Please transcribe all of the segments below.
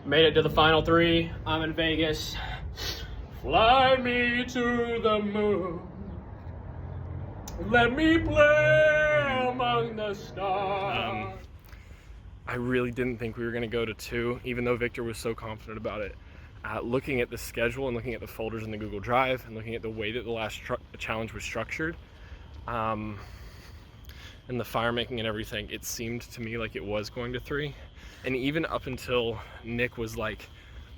Made it to the final three. I'm in Vegas. Fly me to the moon. Let me play among the stars. I really didn't think we were going to go to 2, even though Victor was so confident about it. Looking at the schedule and looking at the folders in the Google Drive and looking at the way that the last challenge was structured, and the fire making and everything, it seemed to me like it was going to 3. And even up until Nick was like,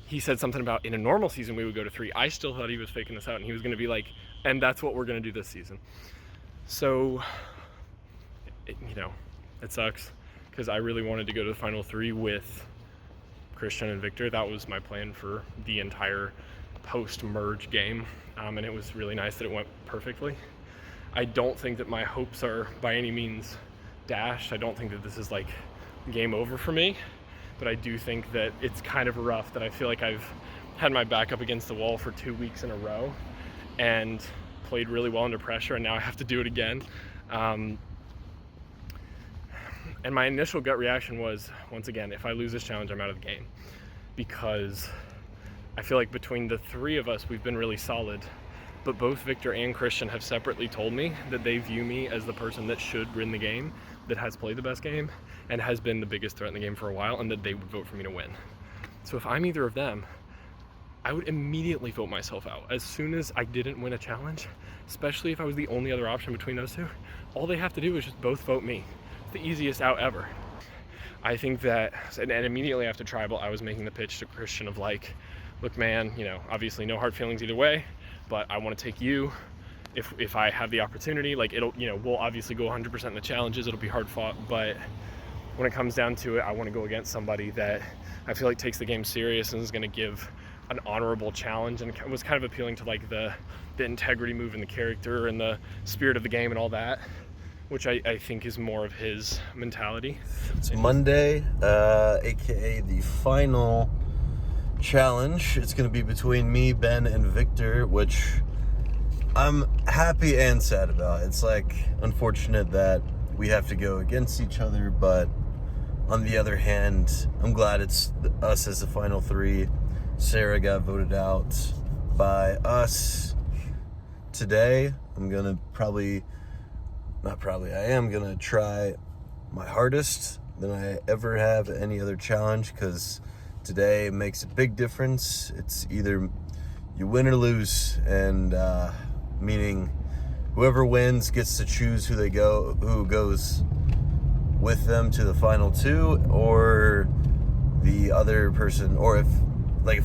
he said something about in a normal season we would go to 3. I still thought he was faking this out and he was going to be like, and that's what we're going to do this season. So, it sucks because I really wanted to go to the final 3 with Christian and Victor. That was my plan for the entire post-merge game, and it was really nice that it went perfectly. I don't think that my hopes are by any means dashed. I don't think that this is like game over for me, but I do think that it's kind of rough that I feel like I've had my back up against the wall for 2 weeks in a row and played really well under pressure, and now I have to do it again. And my initial gut reaction was, once again, if I lose this challenge, I'm out of the game, because I feel like between the 3 of us, we've been really solid. But both Victor and Christian have separately told me that they view me as the person that should win the game, that has played the best game, and has been the biggest threat in the game for a while, and that they would vote for me to win. So if I'm either of them, I would immediately vote myself out. As soon as I didn't win a challenge, especially if I was the only other option between those 2, all they have to do is just both vote me. It's the easiest out ever. I think that, and immediately after Tribal, I was making the pitch to Christian of like, look man, obviously no hard feelings either way, but I want to take you if I have the opportunity. Like we'll obviously go 100% in the challenges, it'll be hard fought, but when it comes down to it, I want to go against somebody that I feel like takes the game serious and is going to give an honorable challenge, and was kind of appealing to like the integrity move and the character and the spirit of the game and all that, which I think is more of his mentality. It's Monday, aka the final challenge. It's going to be between me, Ben, and Victor, which I'm happy and sad about. It's like unfortunate that we have to go against each other, but on the other hand, I'm glad it's us as the final 3. Sarah got voted out by us today. I'm gonna I am gonna try my hardest than I ever have at any other challenge, because today makes a big difference. It's either you win or lose, and meaning whoever wins gets to choose who goes with them to the final 2, or the other person, or if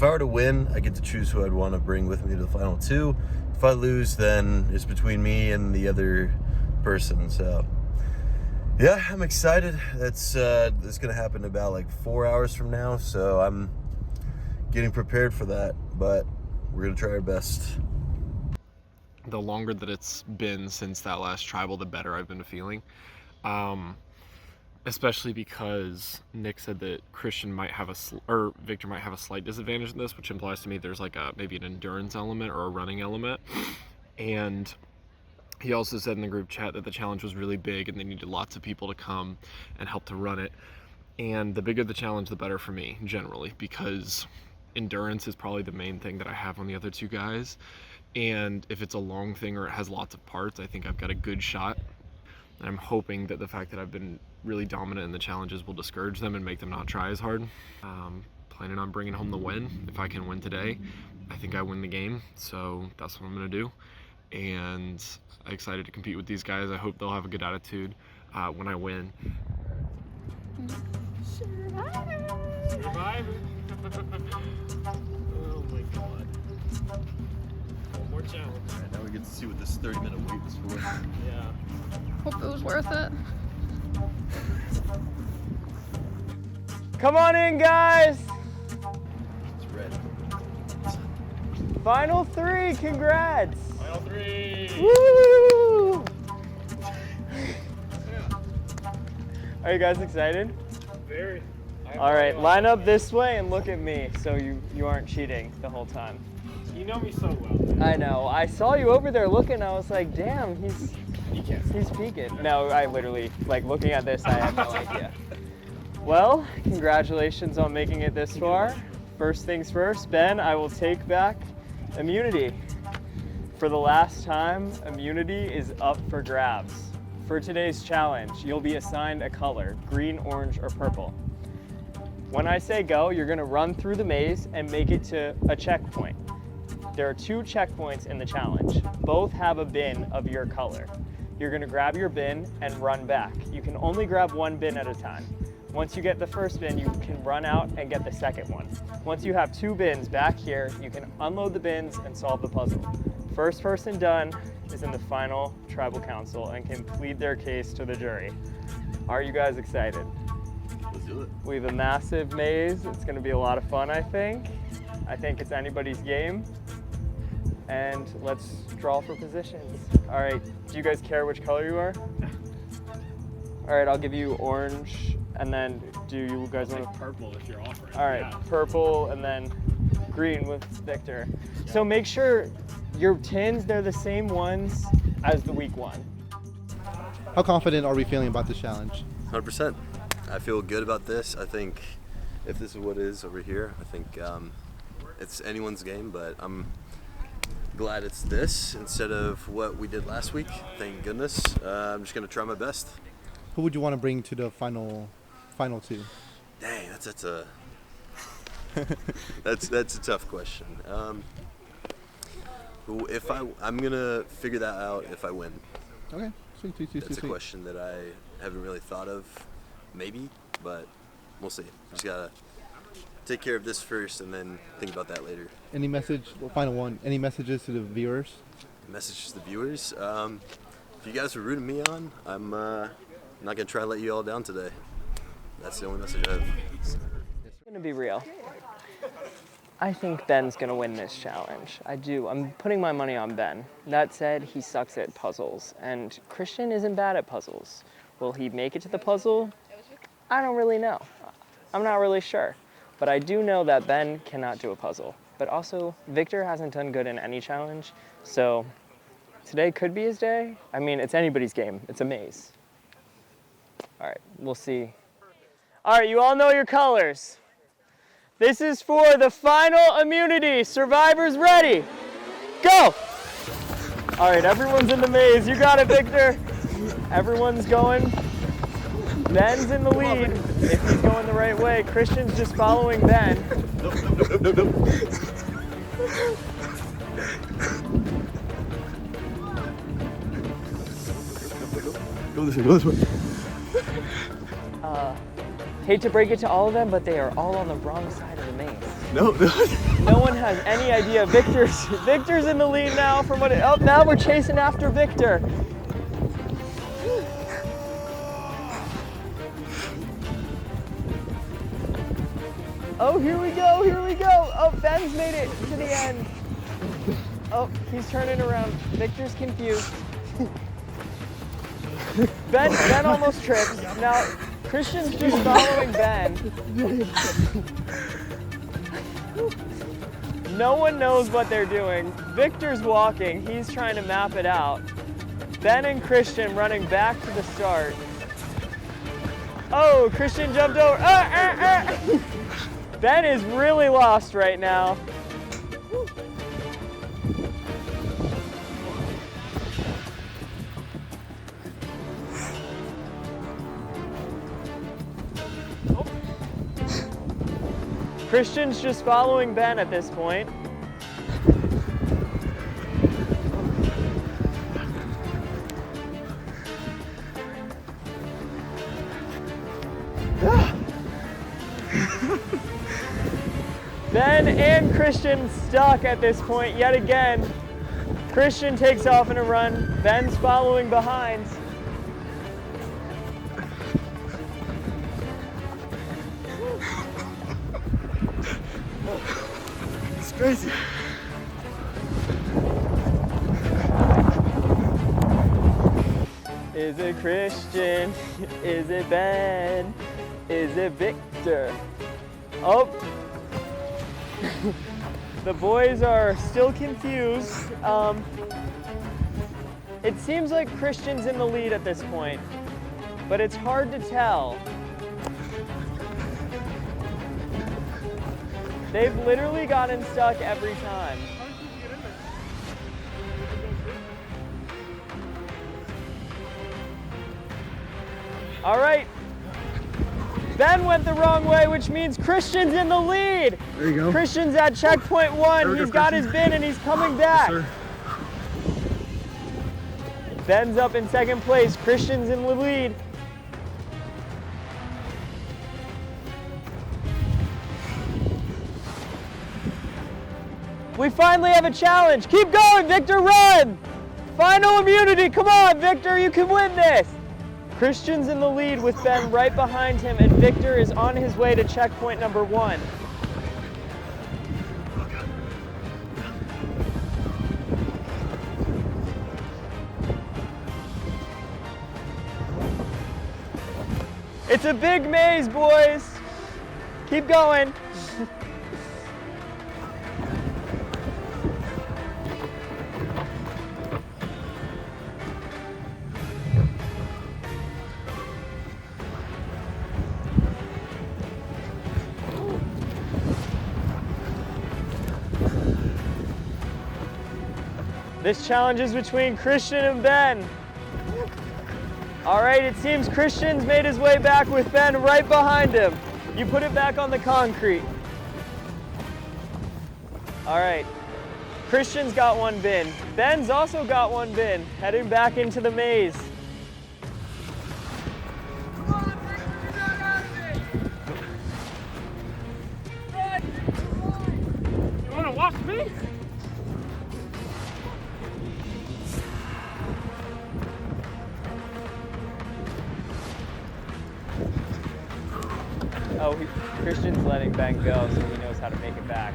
I were to win, I get to choose who I'd want to bring with me to the final 2. If I lose, then it's between me and the other person. So yeah, I'm excited. That's gonna happen about like 4 hours from now, so I'm getting prepared for that, but we're gonna try our best. The longer that it's been since that last Tribal, the better I've been feeling. Especially because Nick said that Christian might have Victor might have a slight disadvantage in this, which implies to me there's like maybe an endurance element or a running element. And he also said in the group chat that the challenge was really big and they needed lots of people to come and help to run it. And the bigger the challenge, the better for me generally, because endurance is probably the main thing that I have on the other 2 guys. And if it's a long thing or it has lots of parts, I think I've got a good shot. And I'm hoping that the fact that I've been really dominant in the challenges will discourage them and make them not try as hard. Planning on bringing home the win. If I can win today, I think I win the game. So that's what I'm going to do. And I'm excited to compete with these guys. I hope they'll have a good attitude when I win. Survivor. Oh my god. One more challenge. All right, now we get to see what this 30-minute wait was for. Yeah. Hope it was worth it. Come on in, guys. It's red. Final 3, congrats. Final 3. Woo! Are you guys excited? Very. All right, line up this way and look at me so you aren't cheating the whole time. You know me so well. I know. I saw you over there looking. I was like, damn, he's peeking. No, I literally, like, looking at this, I had no idea. Well, congratulations on making it this far. first things first, Ben, I will take back immunity. For the last time, immunity is up for grabs. For today's challenge, you'll be assigned a color, green, orange, or purple. When I say go, you're gonna run through the maze and make it to a checkpoint. There are 2 checkpoints in the challenge. Both have a bin of your color. You're gonna grab your bin and run back. You can only grab 1 bin at a time. Once you get the first bin, you can run out and get the second one. Once you have 2 bins back here, you can unload the bins and solve the puzzle. First person done is in the final tribal council and can plead their case to the jury. Are you guys excited? Let's do it. We have a massive maze. It's gonna be a lot of fun, I think. I think it's anybody's game. And let's draw for positions. All right, do you guys care which color you are? All right, I'll give you orange, and then do you guys want to? Purple if you're offering. All right, Yeah. purple, and then green with Victor. So make sure your tins, they're the same ones as the week 1. How confident are we feeling about this challenge? 100%. I feel good about this. I think if this is what it is over here, I think it's anyone's game, but I'm glad it's this instead of what we did last week. Thank goodness. I'm just gonna try my best. Who would you want to bring to the final 2? Dang, that's a that's a tough question. I'm gonna figure that out if I win. Okay, sweet. That's a question that I haven't really thought of, maybe, but we'll see. Just gotta take care of this first and then think about that later. Any final one, any messages to the viewers? Message to the viewers. If you guys are rooting me on, I'm not gonna try to let you all down today. That's the only message I have. I'm gonna be real. I think Ben's gonna win this challenge. I do. I'm putting my money on Ben. That said, he sucks at puzzles, and Christian isn't bad at puzzles. Will he make it to the puzzle? I don't really know. I'm not really sure. But I do know that Ben cannot do a puzzle. But also, Victor hasn't done good in any challenge, so today could be his day. I mean, it's anybody's game. It's a maze. All right, we'll see. All right, you all know your colors. This is for the final immunity. Survivors ready? Go! All right, everyone's in the maze. You got it, Victor. Everyone's going. Ben's in the lead if he's going the right way. Christian's just following Ben. Nope. Go this way. Hate to break it to all of them, but they are all on the wrong side of the maze. No. No one has any idea. Victor's in the lead now from what now we're chasing after Victor. Oh, here we go. Oh, Ben's made it to the end. Oh, he's turning around. Victor's confused. Ben almost trips. Now, Christian's just following Ben. No one knows what they're doing. Victor's walking. He's trying to map it out. Ben and Christian running back to the start. Oh, Christian jumped over. Ben is really lost right now. Christian's just following Ben at this point. Ben and Christian stuck at this point yet again. Christian takes off in a run. Ben's following behind. It's crazy. Is it Christian? Is it Ben? Is it Victor? Oh. The boys are still confused. It seems like Christian's in the lead at this point, but it's hard to tell. They've literally gotten stuck every time. All right. Ben went the wrong way, which means Christian's in the lead. There you go. Christian's at checkpoint 1. He's got his bin and he's coming back. Yes, Ben's up in second place. Christian's in the lead. We finally have a challenge. Keep going, Victor, run! Final immunity, come on, Victor, you can win this. Christian's in the lead with Ben right behind him, and Victor is on his way to checkpoint number 1. It's a big maze, boys. Keep going. This challenge is between Christian and Ben. All right, it seems Christian's made his way back with Ben right behind him. You put it back on the concrete. All right, Christian's got one bin. Ben's also got one bin, heading back into the maze. You want to walk me? Oh, Christian's letting Ben go, so he knows how to make it back.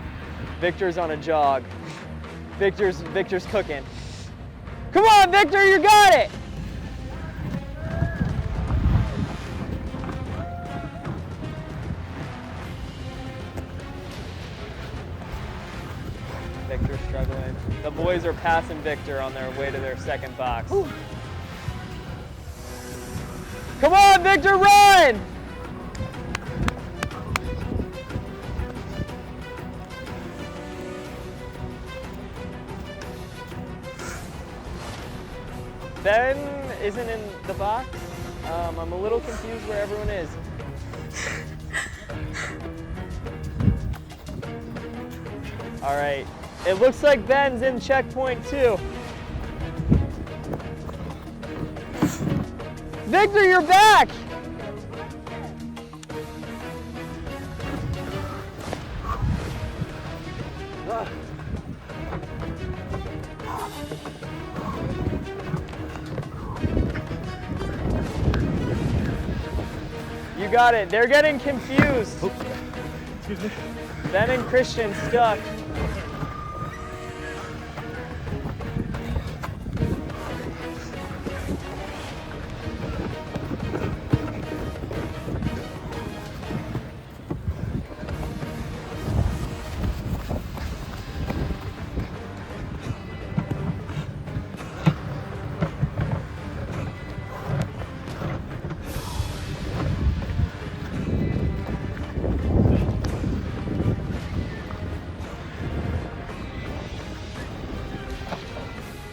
Victor's on a jog. Victor's cooking. Come on, Victor, you got it! Victor's struggling. The boys are passing Victor on their way to their second box. Ooh. Come on, Victor, run! Ben isn't in the box. I'm a little confused where everyone is. All right, it looks like Ben's in checkpoint 2. Victor, you're back! You got it. They're getting confused. Oops. Excuse me. Ben and Christian stuck.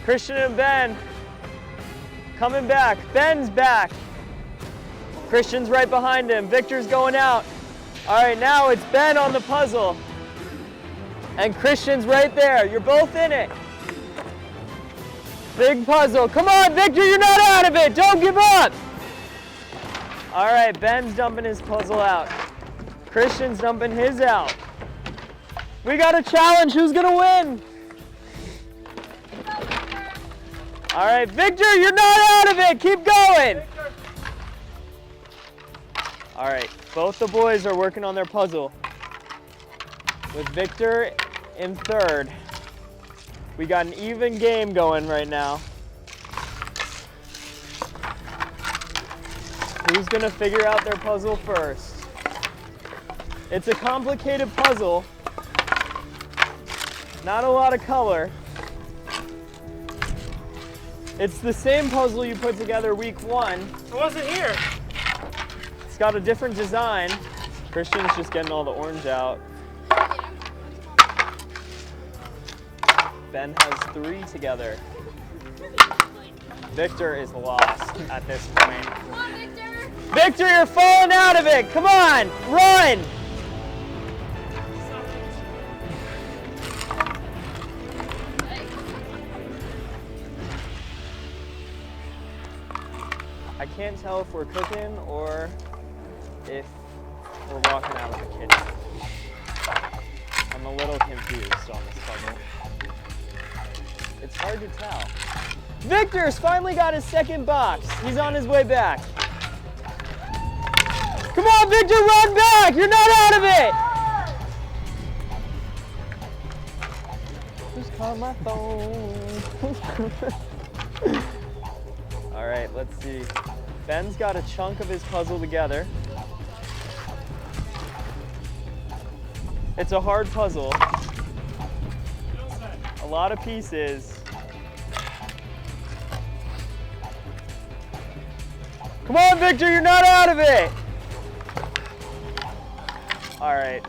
Christian and Ben coming back. Ben's back. Christian's right behind him. Victor's going out. All right, now it's Ben on the puzzle. And Christian's right there. You're both in it. Big puzzle. Come on, Victor, you're not out of it. Don't give up. All right, Ben's dumping his puzzle out. Christian's dumping his out. We got a challenge. Who's going to win? All right, Victor, you're not out of it. Keep going. All right, both the boys are working on their puzzle. With Victor in third. We got an even game going right now. Who's gonna figure out their puzzle first? It's a complicated puzzle. Not a lot of color. It's the same puzzle you put together week 1. I wasn't here. It's got a different design. Christian's just getting all the orange out. Ben has 3 together. Victor is lost at this point. Come on, Victor! Victor, you're falling out of it! Come on, run! I can't tell if we're cooking or if we're walking out of the kitchen. I'm a little confused on this puzzle. It's hard to tell. Victor's finally got his second box. He's on his way back. Come on, Victor, run back! You're not out of it! Who's calling my phone? All right, let's see. Ben's got a chunk of his puzzle together. It's a hard puzzle. A lot of pieces. Come on, Victor, you're not out of it! All right,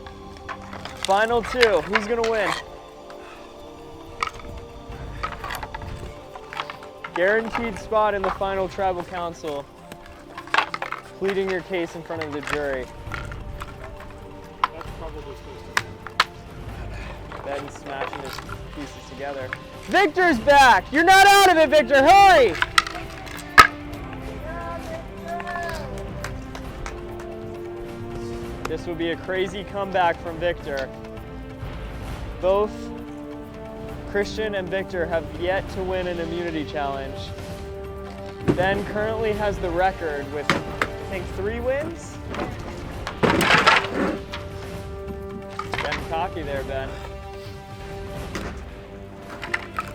final 2. Who's gonna win? Guaranteed spot in the final tribal council. Pleading your case in front of the jury. That's probably Ben smashing his pieces together. Victor's back! You're not out of it, Victor, hurry! This would be a crazy comeback from Victor. Both Christian and Victor have yet to win an immunity challenge. Ben currently has the record with, I think, 3 wins? Getting cocky there, Ben.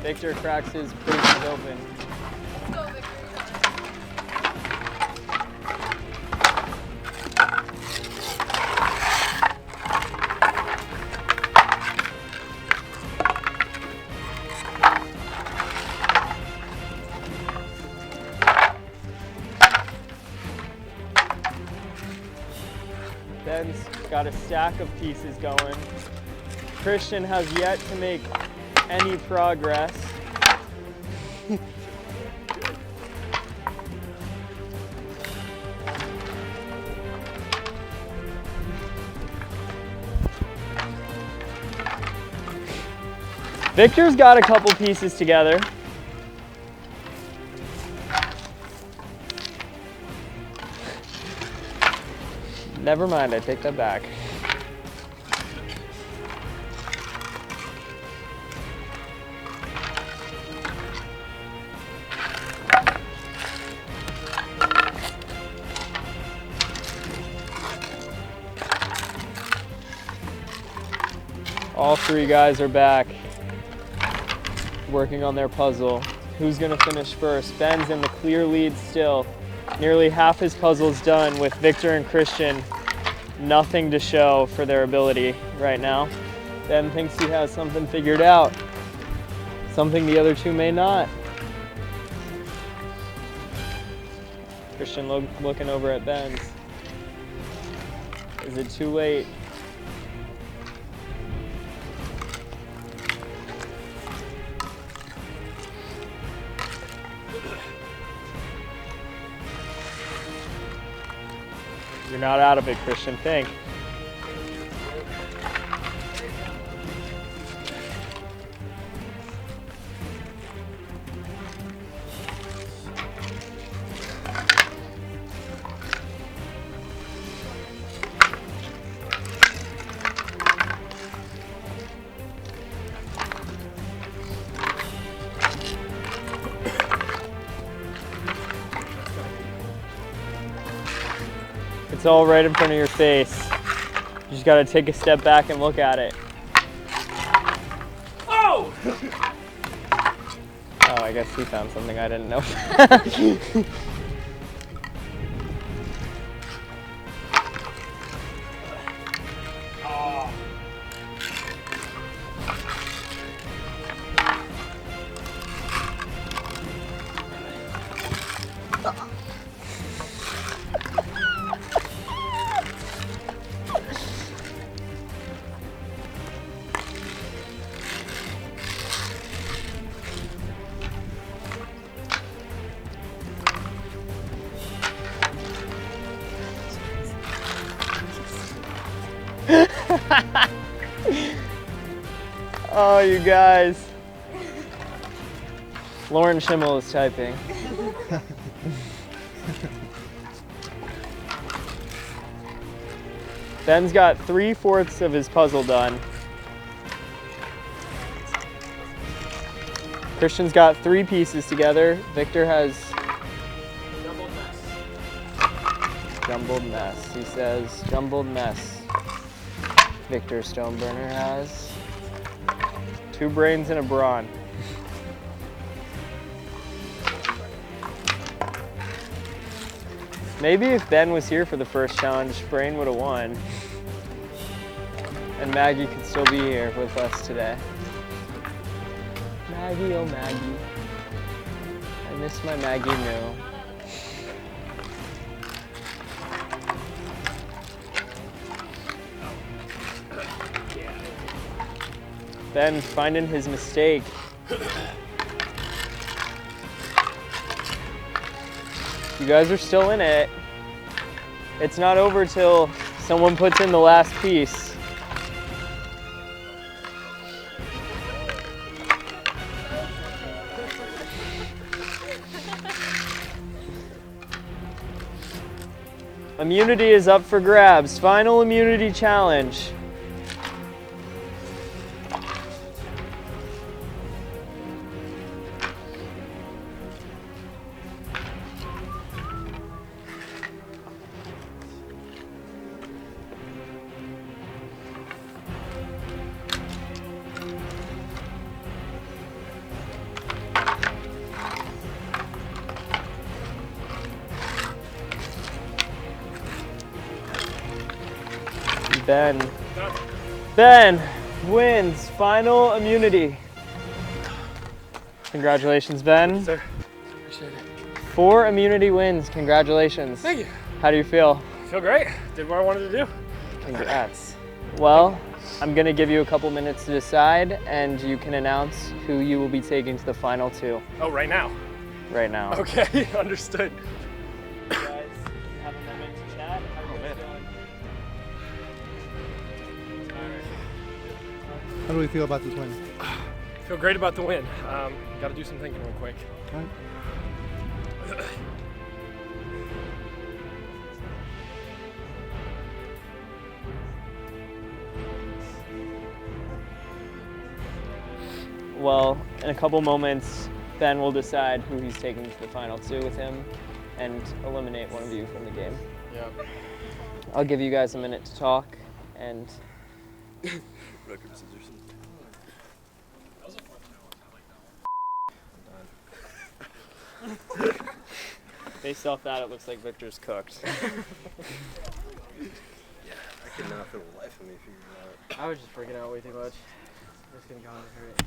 Victor cracks his pieces open. Let's go, Victor. Ben's got a stack of pieces going. Christian has yet to make any progress. Victor's got a couple pieces together. Never mind, I take that back. All 3 guys are back, working on their puzzle. Who's gonna finish first? Ben's in the clear lead still. Nearly half his puzzle's done with Victor and Christian. Nothing to show for their ability right now. Ben thinks he has something figured out. Something the other 2 may not. Christian looking over at Ben's. Is it too late? You're not out of it, Christian. Think. It's all right in front of your face. You just gotta take a step back and look at it. Oh! Oh, I guess he found something I didn't know. Oh, you guys. Lauren Schimmel is typing. Ben's got 3/4 of his puzzle done. Christian's got 3 pieces together. Victor has jumbled mess. He says jumbled mess. Victor Stoneburner has 2 brains and a brawn. Maybe if Ben was here for the first challenge, Brain would have won. And Maggie could still be here with us today. Maggie, oh Maggie. I miss my Maggie Moo. Ben finding his mistake. You guys are still in it. It's not over till someone puts in the last piece. Immunity is up for grabs. Final immunity challenge. Ben wins final immunity. Congratulations, Ben. Sir, appreciate it. 4 immunity wins. Congratulations. Thank you. How do you feel? Feel great. Did what I wanted to do. Congrats. Well, I'm gonna give you a couple minutes to decide, and you can announce who you will be taking to the final 2 Oh, right now. right now. Okay, understood. You guys have a moment to chat. How are you guys feeling? How do we feel about this win? Feel great about the win. Got to do some thinking real quick. All right. Well, in a couple moments, Ben will decide who he's taking to the final 2 with him and eliminate one of you from the game. Yeah. I'll give you guys a minute to talk and Record scissors. based off that, it looks like Victor's cooked. Yeah, I could not for the life of me figure it I was just freaking out way too much. I'm just gonna go on and hurt it.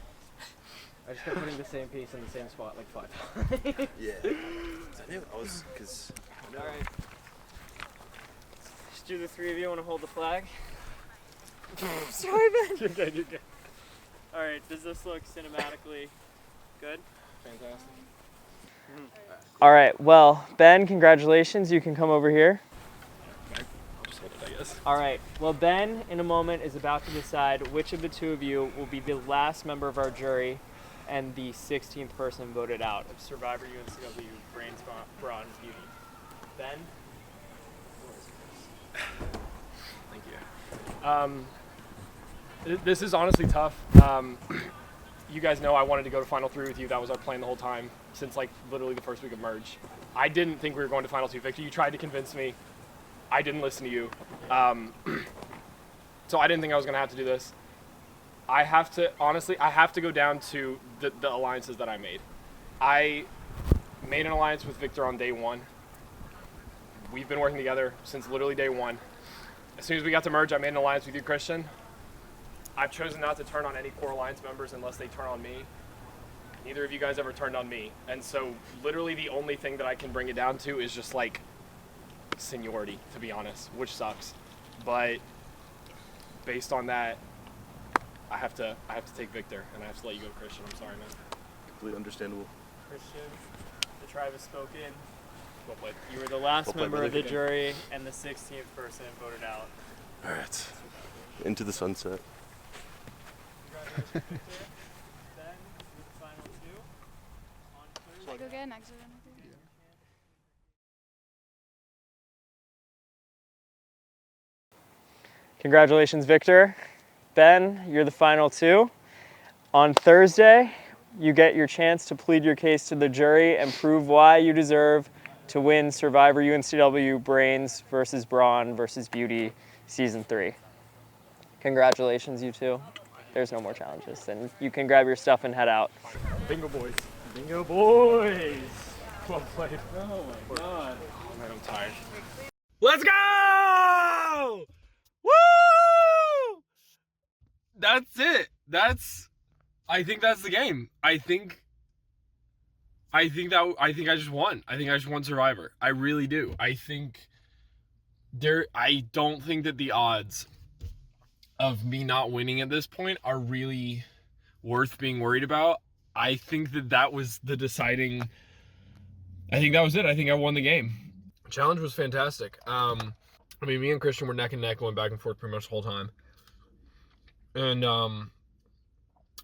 I just kept putting the same piece in the same spot like 5 times. out. Yeah. I knew I was, because. Alright. Just do the 3 of you want to hold the flag? Sorry, Ben. You're good, you're good. Alright, does this look cinematically good? Fantastic. Alright, well, Ben, congratulations. You can come over here. I'll just hold it, I guess. Alright, well, Ben, in a moment, is about to decide which of the 2 of you will be the last member of our jury and the 16th person voted out of Survivor UNCW Brains, Brawn, Beauty. Ben? Thank you. This is honestly tough. You guys know I wanted to go to Final 3 with you. That was our plan the whole time since like literally the first week of Merge. I didn't think we were going to Final 2. Victor, you tried to convince me. I didn't listen to you. So I didn't think I was going to have to do this. I have to go down to the alliances that I made. I made an alliance with Victor on day 1. We've been working together since literally day 1. As soon as we got to Merge, I made an alliance with you, Christian. I've chosen not to turn on any core alliance members unless they turn on me. Neither of you guys ever turned on me. And so literally the only thing that I can bring it down to is just like seniority, to be honest, which sucks. But based on that, I have to take Victor, and I have to let you go, Christian. I'm sorry, man. Completely understandable. Christian, the tribe has spoken. Well played. You were the last Well played, member of the brother. jury and the 16th person voted out. All right. into the sunset. Should I go get an exit interview? Congratulations, Victor. Ben, you're the final two. On Thursday, you get your chance to plead your case to the jury and prove why you deserve to win Survivor UNCW Brains versus Brawn versus Beauty Season 3. Congratulations, you two. There's no more challenges. Then you can grab your stuff and head out. Bingo boys. Bingo boys. Well played. Oh my god. Oh man, I'm tired. Let's go! Woo! That's it. I think that's the game. I think I just won. I think I just won Survivor. I really do. I don't think that the odds of me not winning at this point are really worth being worried about. I think that was the deciding. I think that was it. I think I won the game. Challenge was fantastic. I mean, me and Christian were neck and neck, going back and forth pretty much the whole time. And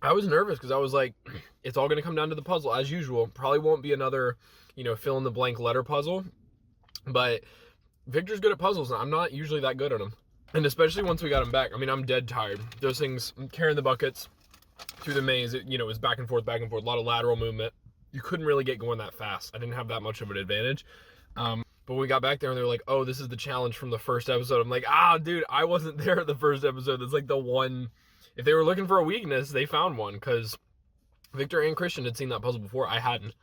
I was nervous because I was like, it's all going to come down to the puzzle as usual. Probably won't be another, fill in the blank letter puzzle. But Victor's good at puzzles, and I'm not usually that good at them. And especially once we got him back, I mean, I'm dead tired. Those things, carrying the buckets through the maze, it was back and forth, a lot of lateral movement. You couldn't really get going that fast. I didn't have that much of an advantage. But when we got back there and they were like, oh, this is the challenge from the first episode. I'm like, dude, I wasn't there at the first episode. That's like the one. If they were looking for a weakness, they found one, because Victor and Christian had seen that puzzle before. I hadn't.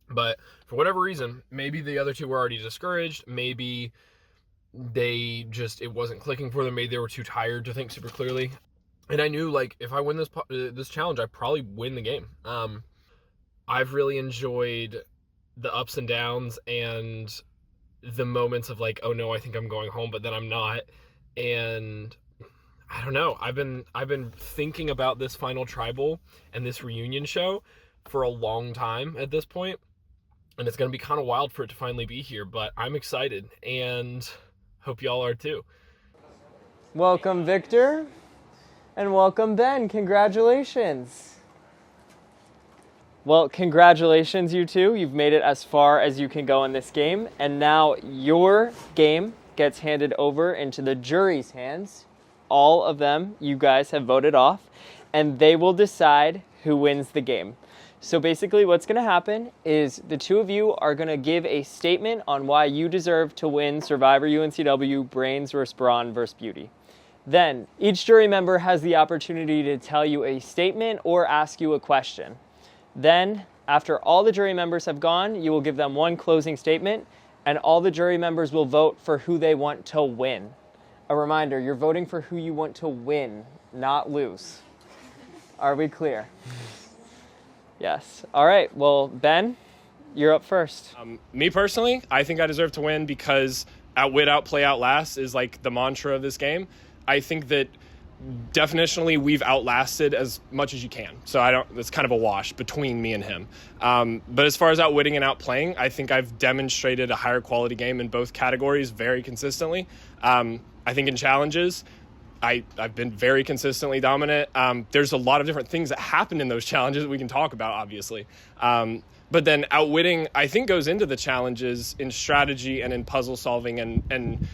But for whatever reason, maybe the other two were already discouraged. Maybe it wasn't clicking for them. Maybe they were too tired to think super clearly. And I knew, like, if I win this challenge, I probably win the game. I've really enjoyed the ups and downs and the moments of like, oh no, I think I'm going home, but then I'm not. And I don't know. I've been thinking about this final tribal and this reunion show for a long time at this point, and it's going to be kind of wild for it to finally be here, but I'm excited and hope y'all are too. Welcome, Victor, and welcome, Ben. Congratulations. Well, congratulations, you two. You've made it as far as you can go in this game, and now your game gets handed over into the jury's hands. All of them, you guys have voted off, and they will decide who wins the game. So basically what's going to happen is the two of you are going to give a statement on why you deserve to win Survivor UNCW Brains vs. Brawn vs. Beauty. Then, each jury member has the opportunity to tell you a statement or ask you a question. Then, after all the jury members have gone, you will give them one closing statement, and all the jury members will vote for who they want to win. A reminder, you're voting for who you want to win, not lose. Are we clear? Yes. All right, well, Ben, you're up first. Me personally, I think I deserve to win because outwit, outplay, outlast is like the mantra of this game. I think that definitionally we've outlasted as much as you can. So it's kind of a wash between me and him. But as far as outwitting and outplaying, I think I've demonstrated a higher quality game in both categories very consistently. I think in challenges, I've been very consistently dominant. There's a lot of different things that happen in those challenges that we can talk about, obviously. But then outwitting, I think, goes into the challenges in strategy and in puzzle solving and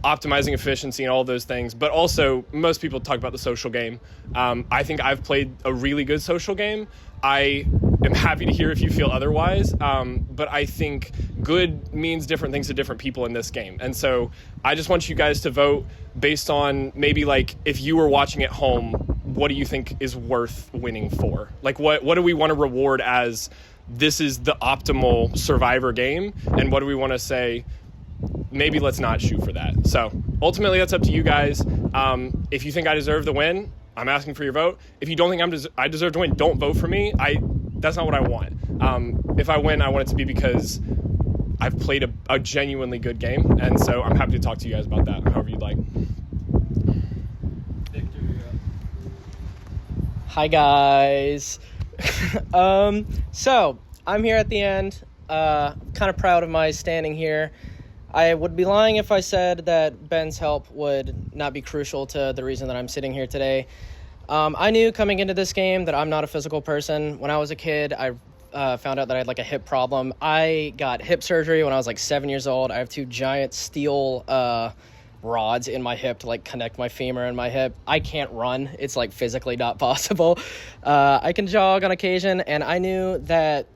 optimizing efficiency and all those things. But also, most people talk about the social game. I think I've played a really good social game. I am happy to hear if you feel otherwise. But I think good means different things to different people in this game. And so I just want you guys to vote based on maybe like if you were watching at home, what do you think is worth winning for? Like what do we want to reward as this is the optimal Survivor game? And what do we want to say, maybe let's not shoot for that? So ultimately that's up to you guys. If you think I deserve the win, I'm asking for your vote. If you don't think I deserve to win, don't vote for me. That's not what I want. If I win, I want it to be because I've played a genuinely good game, and so I'm happy to talk to you guys about that, however you'd like. Victor, you're up. Hi, guys. So, I'm here at the end. Kind of proud of my standing here. I would be lying if I said that Ben's help would not be crucial to the reason that I'm sitting here today. I knew coming into this game that I'm not a physical person. When I was a kid, I found out that I had like a hip problem. I got hip surgery when I was like 7 years old. I have 2 giant steel rods in my hip to like connect my femur and my hip. I can't run. It's like physically not possible. I can jog on occasion, and I knew that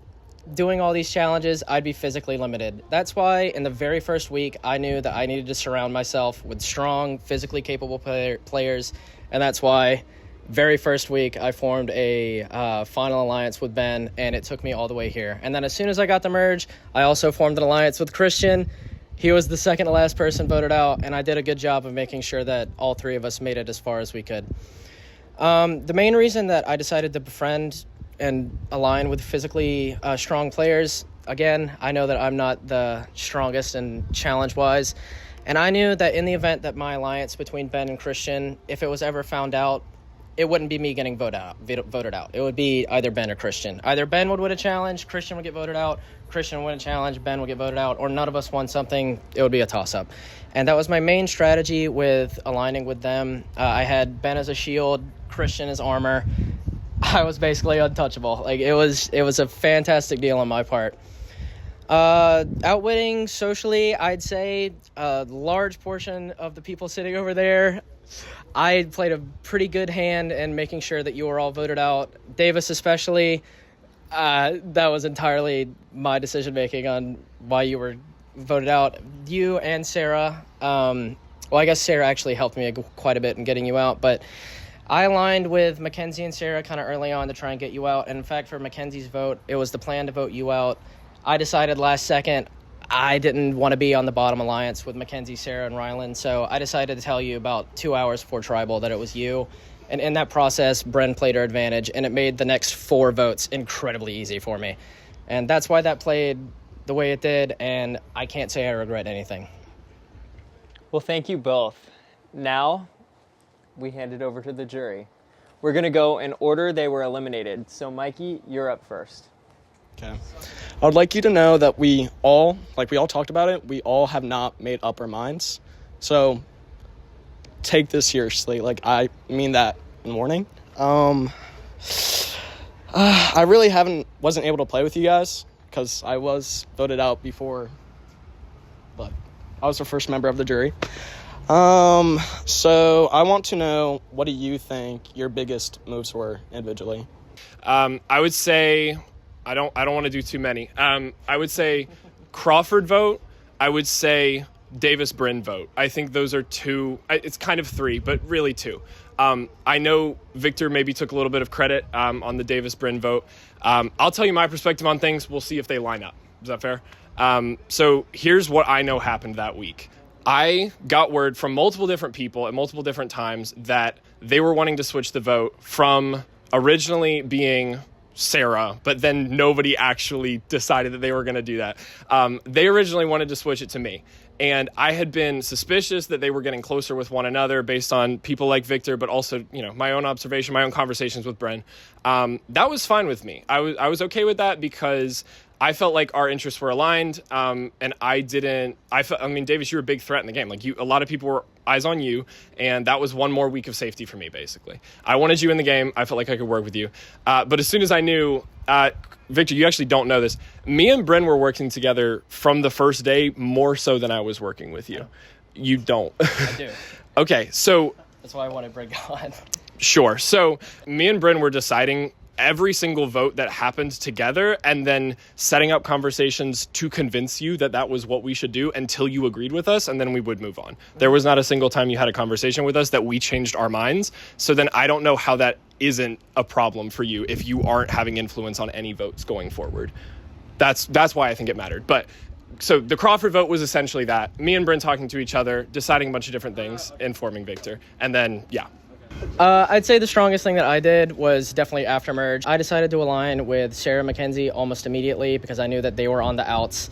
doing all these challenges, I'd be physically limited. That's why in the very first week, I knew that I needed to surround myself with strong, physically capable players, and that's why very first week I formed a final alliance with Ben, and it took me all the way here. And then as soon as I got the merge, I also formed an alliance with Christian. He was the second to last person voted out, and I did a good job of making sure that all 3 of us made it as far as we could. The main reason that I decided to befriend and align with physically strong players, again, I know that I'm not the strongest and challenge-wise, and I knew that in the event that my alliance between Ben and Christian, if it was ever found out, it wouldn't be me getting voted out. It would be either Ben or Christian. Either Ben would win a challenge, Christian would get voted out, Christian would win a challenge, Ben would get voted out, or none of us won something. It would be a toss-up. And that was my main strategy with aligning with them. I had Ben as a shield, Christian as armor. I was basically untouchable. Like it was a fantastic deal on my part. Outwitting socially, I'd say a large portion of the people sitting over there, I played a pretty good hand in making sure that you were all voted out. Davis especially, that was entirely my decision-making on why you were voted out. You and Sarah, well, I guess Sarah actually helped me quite a bit in getting you out, but I aligned with Mackenzie and Sarah kind of early on to try and get you out. And in fact, for Mackenzie's vote, it was the plan to vote you out. I decided last second I didn't want to be on the bottom alliance with Mackenzie, Sarah, and Ryland, so I decided to tell you about 2 hours before Tribal that it was you. And in that process, Bren played her advantage, and it made the next 4 votes incredibly easy for me. And that's why that played the way it did, and I can't say I regret anything. Well, thank you both. Now, we hand it over to the jury. We're going to go in order they were eliminated. So, Mikey, you're up first. Okay. I would like you to know that we all talked about it, we all have not made up our minds. So take this seriously. Like, I mean that in warning. I really wasn't able to play with you guys because I was voted out before, but I was the first member of the jury. So I want to know, what do you think your biggest moves were individually? I would say I don't want to do too many. I would say Crawford vote. I would say Davis Bryn vote. I think those are 2. It's kind of 3, but really 2. I know Victor maybe took a little bit of credit on the Davis Bryn vote. I'll tell you my perspective on things. We'll see if they line up. Is that fair? So here's what I know happened that week. I got word from multiple different people at multiple different times that they were wanting to switch the vote from originally being Sarah, but then nobody actually decided that they were going to do that. They originally wanted to switch it to me. And I had been suspicious that they were getting closer with one another based on people like Victor, but also, my own observation, my own conversations with Bren. That was fine with me. I was okay with that because I felt like our interests were aligned, and Davis, you're a big threat in the game. Like, a lot of people were eyes on you, and that was one more week of safety for me, basically. I wanted you in the game. I felt like I could work with you. But as soon as I knew, Victor, you actually don't know this. Me and Bren were working together from the first day more so than I was working with you. You don't. I do. Okay, so That's why I wanted Bren gone. Sure. So me and Bren were deciding every single vote that happened together and then setting up conversations to convince you that that was what we should do until you agreed with us, and then we would move on. There was not a single time you had a conversation with us that we changed our minds. So then I don't know how that isn't a problem for you if you aren't having influence on any votes going forward. That's why I think it mattered. But so the Crawford vote was essentially that. Me and Bren talking to each other, deciding a bunch of different things, informing Victor. And then, yeah. I'd say the strongest thing that I did was definitely after merge. I decided to align with Sarah Mackenzie almost immediately because I knew that they were on the outs.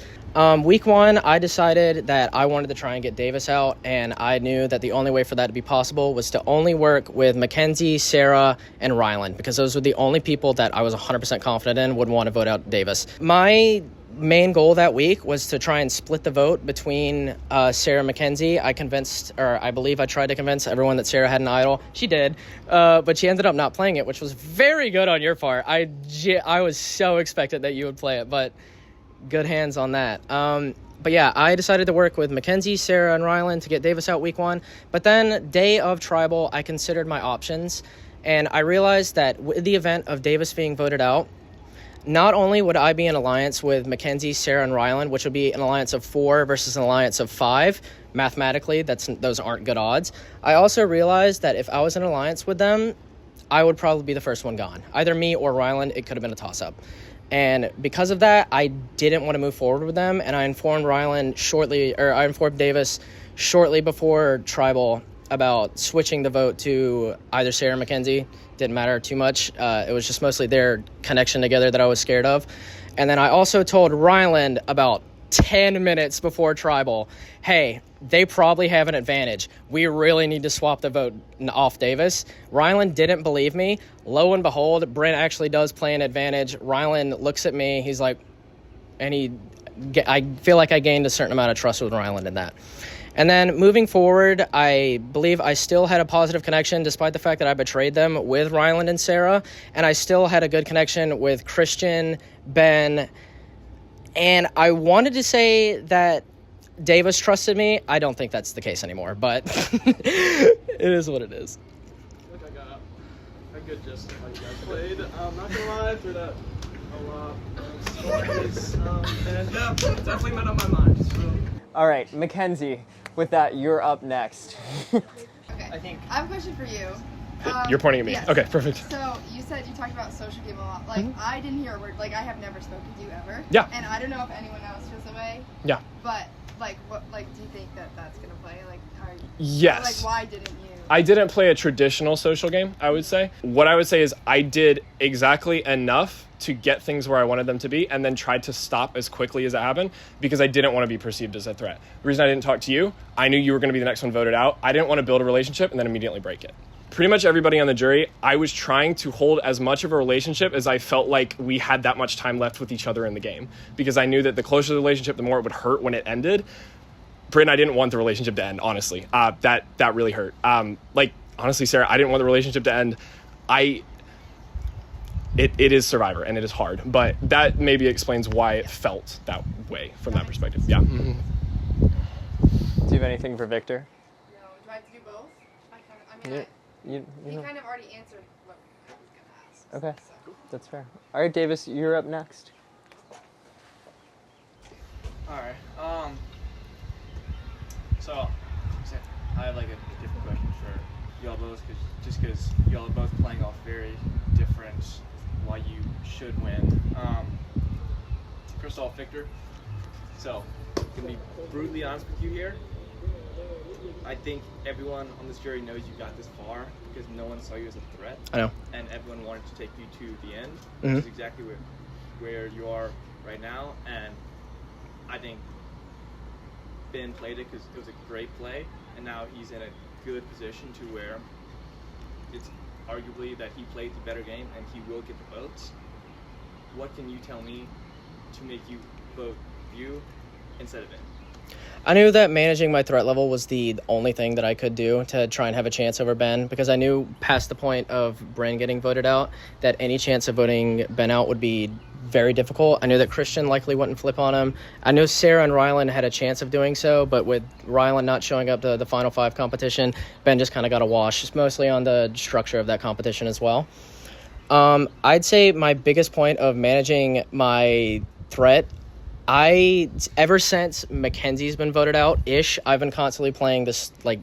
Week 1, I decided that I wanted to try and get Davis out, and I knew that the only way for that to be possible was to only work with Mackenzie, Sarah, and Ryland, because those were the only people that I was 100% confident in would want to vote out Davis. My main goal that week was to try and split the vote between Sarah and Mackenzie. I believe I tried to convince everyone that Sarah had an idol. She did, but she ended up not playing it, which was very good on your part. I was so expected that you would play it, but good hands on that. But yeah, I decided to work with Mackenzie, Sarah, and Rylan to get Davis out week 1. But then day of Tribal, I considered my options, and I realized that with the event of Davis being voted out, not only would I be in alliance with Mackenzie, Sarah, and Rylan, which would be an alliance of 4 versus an alliance of 5, mathematically, those aren't good odds. I also realized that if I was in alliance with them, I would probably be the first one gone. Either me or Rylan, it could have been a toss-up. And because of that, I didn't want to move forward with them, and I informed Davis shortly before Tribal about switching the vote to either Sarah or Mackenzie. Didn't matter too much. It was just mostly their connection together that I was scared of. And then I also told Ryland about 10 minutes before Tribal, hey, they probably have an advantage. We really need to swap the vote off Davis. Ryland didn't believe me. Lo and behold, Brent actually does play an advantage. Ryland looks at me. He's like, I feel like I gained a certain amount of trust with Ryland in that. And then moving forward, I believe I still had a positive connection despite the fact that I betrayed them with Ryland and Sarah. And I still had a good connection with Christian, Ben, and I wanted to say that Davis trusted me. I don't think that's the case anymore, but it is what it is. Look, I got a good gist of how you guys played. I'm not gonna lie, through that a lot of stories, and yeah, definitely been on my mind. So. All right, Mackenzie, with that, you're up next. Okay. I have a question for you. You're pointing at me. Yes. Okay, perfect. So you said you talked about social game a lot. Like I didn't hear a word. Like I have never spoken to you ever. Yeah. And I don't know if anyone else feels that way. Yeah. But like, what? Like, do you think that that's gonna play? Like, how? Yes. Like, why didn't you? I didn't play a traditional social game, I would say. What I would say is I did exactly enough to get things where I wanted them to be and then tried to stop as quickly as it happened because I didn't want to be perceived as a threat. The reason I didn't talk to you, I knew you were going to be the next one voted out. I didn't want to build a relationship and then immediately break it. Pretty much everybody on the jury, I was trying to hold as much of a relationship as I felt like we had that much time left with each other in the game because I knew that the closer the relationship, the more it would hurt when it ended. Britt and I didn't want the relationship to end, honestly. That really hurt. Honestly, Sarah, I didn't want the relationship to end. It is Survivor, and it is hard. But that maybe explains why it felt that way from that perspective. Yeah. Mm-hmm. Do you have anything for Victor? No. Do I have to do both? You kind of already answered what I was gonna ask. Okay, that's fair. All right, Davis, you're up next. All right. So I have like a different question for y'all both, because y'all are both playing off very different why you should win. First off, Victor. So, gonna be brutally honest with you here. I think everyone on this jury knows you got this far because no one saw you as a threat. I know. And everyone wanted to take you to the end, Mm-hmm. which is exactly where you are right now. And I think Ben played it because it was a great play, and now he's in a good position to where it's arguably that he played the better game and he will get the votes. What can you tell me to make you vote you instead of it? I knew that managing my threat level was the only thing that I could do to try and have a chance over Ben, because I knew past the point of Bren getting voted out that any chance of voting Ben out would be very difficult. I knew that Christian likely wouldn't flip on him. I knew Sarah and Rylan had a chance of doing so, but with Rylan not showing up to the Final Five competition, Ben just kind of got a wash, just mostly on the structure of that competition as well. I'd say my biggest point of managing my threat, ever since Mackenzie's been voted out-ish, I've been constantly playing this, like,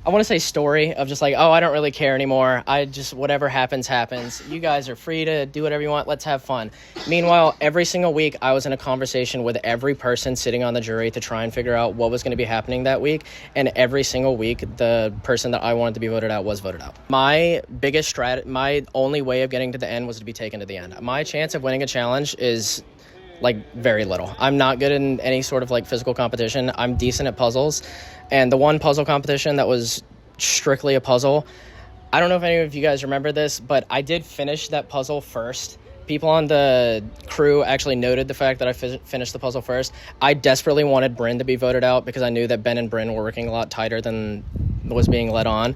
I want to say story of just like, oh, I don't really care anymore. I just, whatever happens, happens. You guys are free to do whatever you want. Let's have fun. Meanwhile, every single week, I was in a conversation with every person sitting on the jury to try and figure out what was going to be happening that week. And every single week, the person that I wanted to be voted out was voted out. My biggest my only way of getting to the end was to be taken to the end. My chance of winning a challenge is like very little. I'm not good in any sort of like physical competition. I'm decent at puzzles. And the one puzzle competition that was strictly a puzzle, I don't know if any of you guys remember this, but I did finish that puzzle first people on the crew actually noted the fact that I finished the puzzle first. I desperately wanted Bryn to be voted out because I knew that Ben and Bryn were working a lot tighter than was being led on.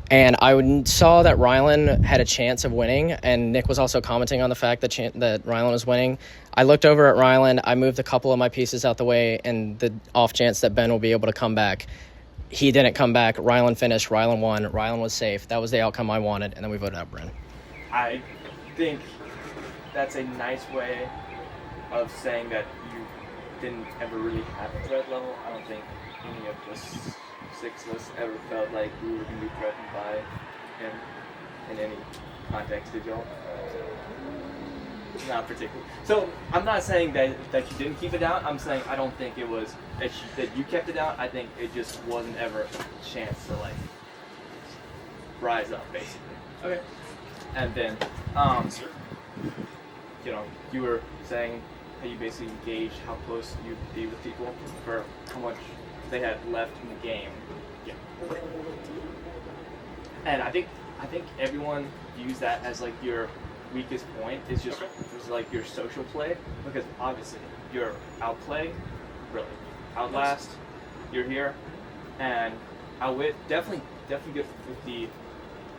And I saw that Rylan had a chance of winning, and Nick was also commenting on the fact that Rylan was winning. I looked over at Rylan, I moved a couple of my pieces out the way, and the off chance that Ben will be able to come back. He didn't come back. Rylan finished. Rylan won. Rylan was safe. That was the outcome I wanted, and then we voted out Bryn. I think that's a nice way of saying that you didn't ever really have a threat level. I don't think any of us 6 of us ever felt like we were going to be threatened by him in any context, did y'all? Not particularly. So I'm not saying that you didn't keep it down. I'm saying I don't think it was that you kept it down. I think it just wasn't ever a chance to like rise up, basically. Okay. And then, you were saying how you basically gauged how close you'd be with people for how much they had left in the game. Yeah. And I think everyone views that as like your weakest point is just like your social play, because obviously your outplay, really, outlast, you're here, and outwit, definitely good with the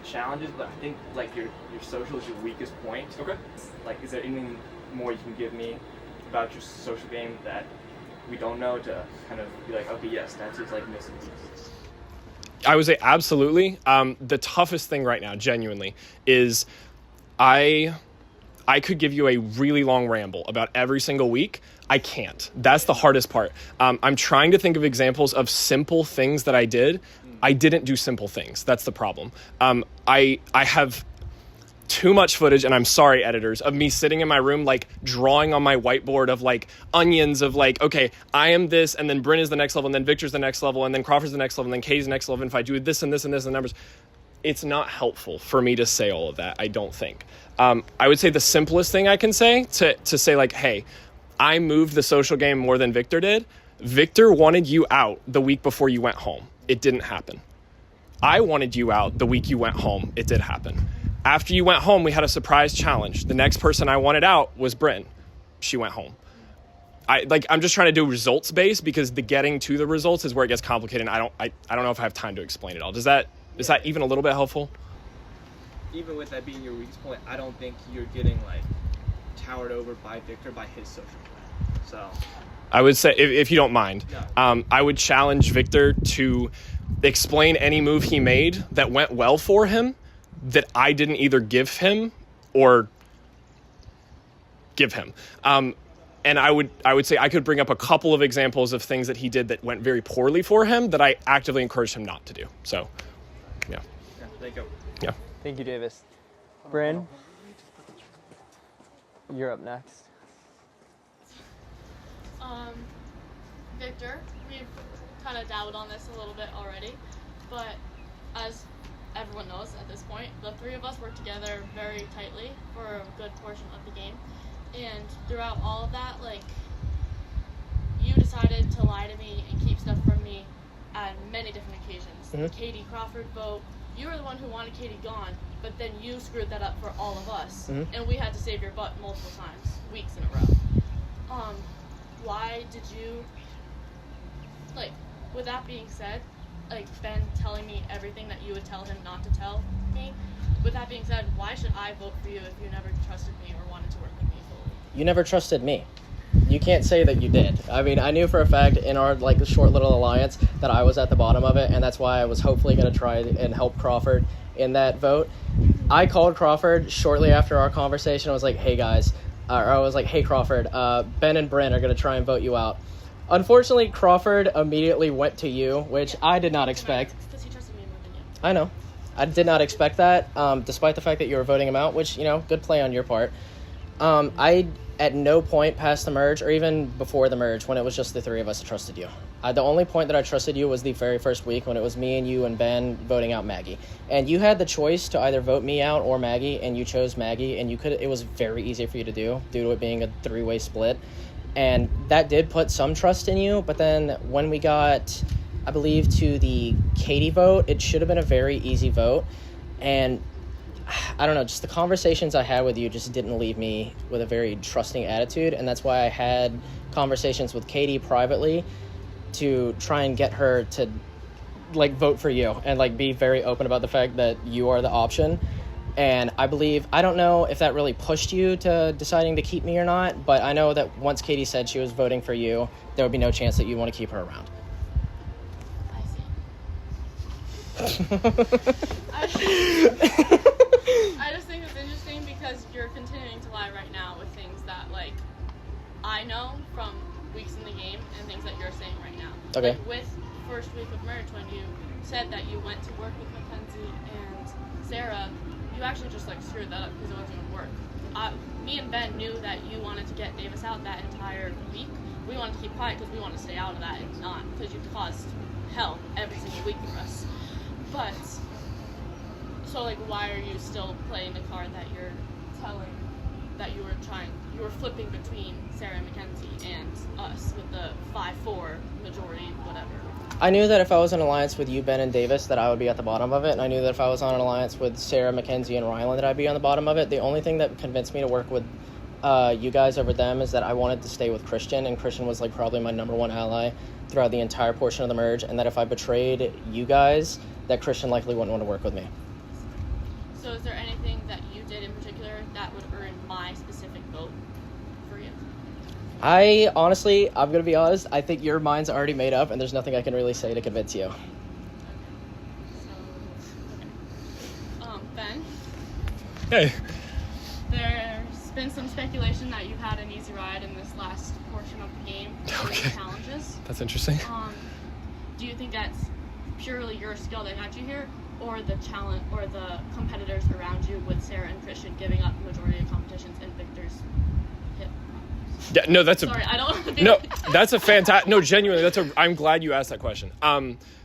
challenges, but I think like your social is your weakest point. Okay. Like, is there anything more you can give me about your social game that we don't know to kind of be like, okay, yes, that's just like missing pieces? I would say absolutely. The toughest thing right now, genuinely, is I could give you a really long ramble about every single week. I can't. That's the hardest part. I'm trying to think of examples of simple things that I did. I didn't do simple things. That's the problem. I have too much footage, and I'm sorry, editors, of me sitting in my room, like drawing on my whiteboard of like onions of like, okay, I am this, and then Bryn is the next level, and then Victor's the next level, and then Crawford's the next level, and then Katie's the next level. And if I do this and this and this and numbers, it's not helpful for me to say all of that, I don't think. I would say the simplest thing I can say to say like, hey, I moved the social game more than Victor did. Victor wanted you out the week before you went home. It didn't happen. I wanted you out the week you went home. It did happen. After you went home, we had a surprise challenge. The next person I wanted out was Bryn. She went home. I'm just trying to do results based, because the getting to the results is where it gets complicated. And I don't know if I have time to explain it all. Is that even a little bit helpful? Even with that being your weakest point, I don't think you're getting like towered over by Victor by his social plan. So I would say, if you don't mind, I would challenge Victor to explain any move he made that went well for him that I didn't either give him or give him. And I would say I could bring up a couple of examples of things that he did that went very poorly for him that I actively encouraged him not to do. So, yeah. Thank you. Yeah. Thank you, Davis. Bryn, you're up next. Victor, we've kind of dabbled on this a little bit already, but as everyone knows at this point, the three of us work together very tightly for a good portion of the game, and throughout all of that, like, you decided to lie to me and keep stuff from me on many different occasions. The Katie Crawford vote, you were the one who wanted Katie gone, but then you screwed that up for all of us, and we had to save your butt multiple times, weeks in a row. Why did you, like, with that being said, like, Ben telling me everything that you would tell him not to tell me, with that being said, why should I vote for you if you never trusted me or wanted to work with me fully? You never trusted me. You can't say that you did. I mean, I knew for a fact in our like short little alliance that I was at the bottom of it, and that's why I was hopefully going to try and help Crawford in that vote. I called Crawford shortly after our conversation. I was like, hey guys, hey Crawford, Ben and Bryn are going to try and vote you out. Unfortunately, Crawford immediately went to you, which I did not expect. Because he trusted me more than you. I know. I did not expect that, despite the fact that you were voting him out, which, good play on your part. I, at no point past the merge, or even before the merge, when it was just the three of us, trusted you. The only point that I trusted you was the very first week when it was me and you and Ben voting out Maggie. And you had the choice to either vote me out or Maggie, and you chose Maggie, and it was very easy for you to do, due to it being a three-way split. And that did put some trust in you, but then when we got, I believe, to the Katie vote, it should have been a very easy vote. And I don't know, just the conversations I had with you just didn't leave me with a very trusting attitude, and that's why I had conversations with Katie privately to try and get her to like vote for you and like be very open about the fact that you are the option. And I don't know if that really pushed you to deciding to keep me or not, but I know that once Katie said she was voting for you, there would be no chance that you'd want to keep her around. I just think it's interesting because you're continuing to lie right now with things that, like, I know from weeks in the game and things that you're saying right now. Okay. Like, with first week of merge, when you said that you went to work with Mackenzie and Sarah, you actually just, like, screwed that up because it wasn't going to work. Me and Ben knew that you wanted to get Davis out that entire week. We wanted to keep quiet because we wanted to stay out of that and not because you caused hell every single week for us. But, so, like, why are you still playing the card that you're telling that you were flipping between Sarah and Mackenzie and us with the 5-4 majority, whatever? I knew that if I was in an alliance with you, Ben, and Davis, that I would be at the bottom of it, and I knew that if I was on an alliance with Sarah, Mackenzie, and Rylan, that I'd be on the bottom of it. The only thing that convinced me to work with you guys over them is that I wanted to stay with Christian, and Christian was, like, probably my number one ally throughout the entire portion of the merge, and that if I betrayed you guys, that Christian likely wouldn't want to work with me. So is there anything that you did in particular that would earn my specific vote for you? I'm going to be honest, I think your mind's already made up, and there's nothing I can really say to convince you. Ben? Hey. There's been some speculation that you had an easy ride in this last portion of the game. Okay. Challenges. That's interesting. Do you think that's purely your skill that got you here, or the challenge, or the competitors around you with Sarah and Christian giving up majority of competitions and Victor's hit? Yeah, no, that's Sorry, I don't want to be no, that's a fantastic. No, genuinely, I'm glad you asked that question.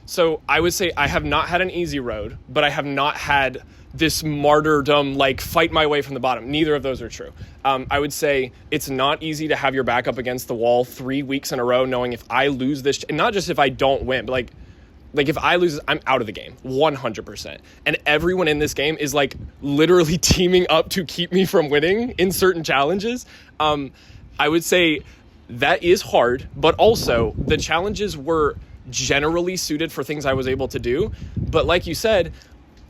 So I would say I have not had an easy road, but I have not had this martyrdom, like, fight my way from the bottom. Neither of those are true. I would say it's not easy to have your back up against the wall 3 weeks in a row, knowing if I lose this, and not just if I don't win, but like if I lose, I'm out of the game, 100%. And everyone in this game is, like, literally teaming up to keep me from winning in certain challenges. I would say that is hard, but also the challenges were generally suited for things I was able to do. But like you said,